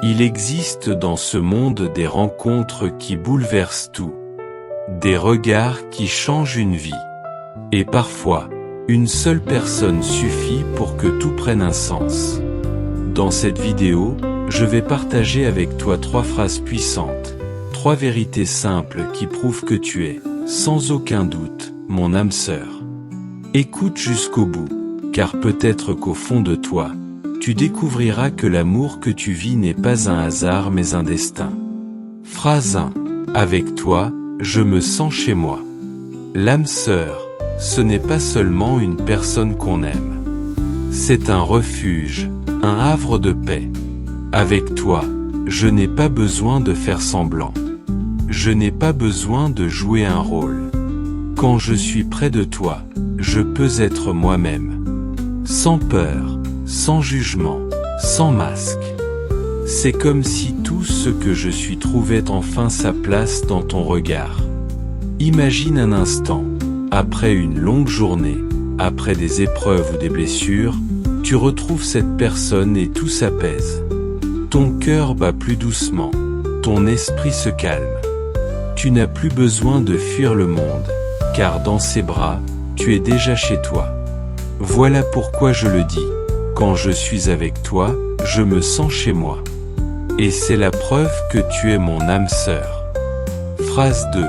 Il existe dans ce monde des rencontres qui bouleversent tout. Des regards qui changent une vie. Et parfois, une seule personne suffit pour que tout prenne un sens. Dans cette vidéo, je vais partager avec toi 3 phrases puissantes, 3 vérités simples qui prouvent que tu es, sans aucun doute, mon âme sœur. Écoute jusqu'au bout, car peut-être qu'au fond de toi, tu découvriras que l'amour que tu vis n'est pas un hasard mais un destin. Phrase 1. Avec toi, je me sens chez moi. L'âme sœur, ce n'est pas seulement une personne qu'on aime. C'est un refuge, un havre de paix. Avec toi, je n'ai pas besoin de faire semblant. Je n'ai pas besoin de jouer un rôle. Quand je suis près de toi, je peux être moi-même. Sans peur, sans jugement, sans masque. C'est comme si tout ce que je suis trouvait enfin sa place dans ton regard. Imagine un instant, après une longue journée, après des épreuves ou des blessures, tu retrouves cette personne et tout s'apaise. Ton cœur bat plus doucement, ton esprit se calme. Tu n'as plus besoin de fuir le monde, car dans ses bras, tu es déjà chez toi. Voilà pourquoi je le dis, quand je suis avec toi, je me sens chez moi. Et c'est la preuve que tu es mon âme sœur. Phrase 2.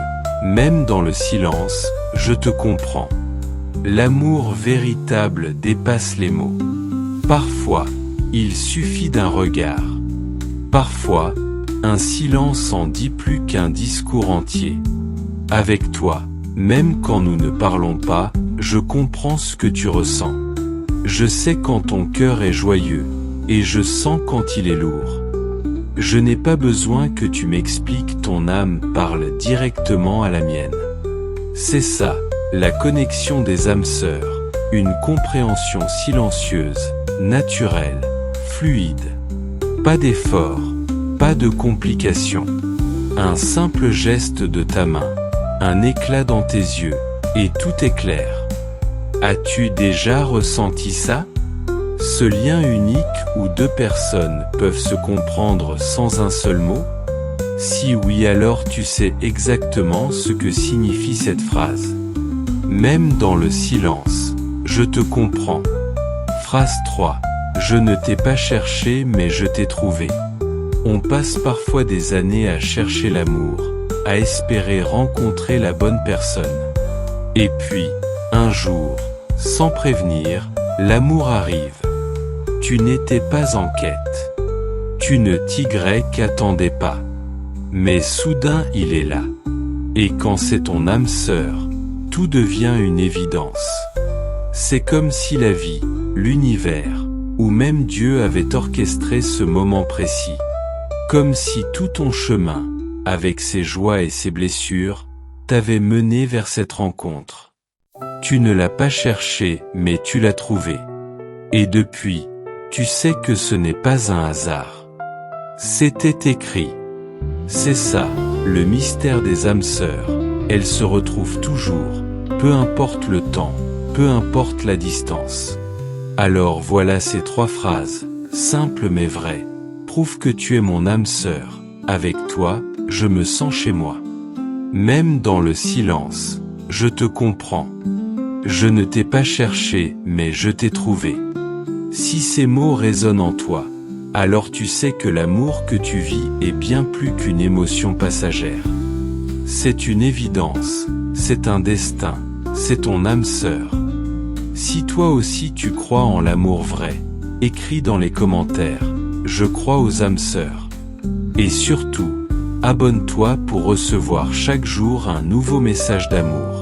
Même dans le silence, je te comprends. L'amour véritable dépasse les mots. Parfois, il suffit d'un regard. Parfois, un silence en dit plus qu'un discours entier. Avec toi, même quand nous ne parlons pas, je comprends ce que tu ressens. Je sais quand ton cœur est joyeux, et je sens quand il est lourd. Je n'ai pas besoin que tu m'expliques, ton âme parle directement à la mienne. C'est ça, la connexion des âmes sœurs, une compréhension silencieuse, naturelle, fluide. Pas d'effort, pas de complications. Un simple geste de ta main, un éclat dans tes yeux, et tout est clair. As-tu déjà ressenti ça? Ce lien unique où 2 personnes peuvent se comprendre sans un seul mot? Si oui, alors tu sais exactement ce que signifie cette phrase. Même dans le silence, je te comprends. Phrase 3. Je ne t'ai pas cherché mais je t'ai trouvé. On passe parfois des années à chercher l'amour, à espérer rencontrer la bonne personne. Et puis, un jour, sans prévenir, l'amour arrive. Tu n'étais pas en quête. Tu ne t'attendais pas. Mais soudain il est là. Et quand c'est ton âme sœur, tout devient une évidence. C'est comme si la vie, l'univers, ou même Dieu avait orchestré ce moment précis. Comme si tout ton chemin, avec ses joies et ses blessures, t'avait mené vers cette rencontre. Tu ne l'as pas cherché, mais tu l'as trouvé. Et depuis, tu sais que ce n'est pas un hasard. C'était écrit. C'est ça, le mystère des âmes sœurs. Elles se retrouvent toujours, peu importe le temps, peu importe la distance. Alors voilà ces 3 phrases, simples mais vraies, prouvent que tu es mon âme sœur. Avec toi, je me sens chez moi. Même dans le silence, je te comprends. Je ne t'ai pas cherché, mais je t'ai trouvé. Si ces mots résonnent en toi, alors tu sais que l'amour que tu vis est bien plus qu'une émotion passagère. C'est une évidence, c'est un destin, c'est ton âme sœur. Si toi aussi tu crois en l'amour vrai, écris dans les commentaires « Je crois aux âmes sœurs ». Et surtout, abonne-toi pour recevoir chaque jour un nouveau message d'amour.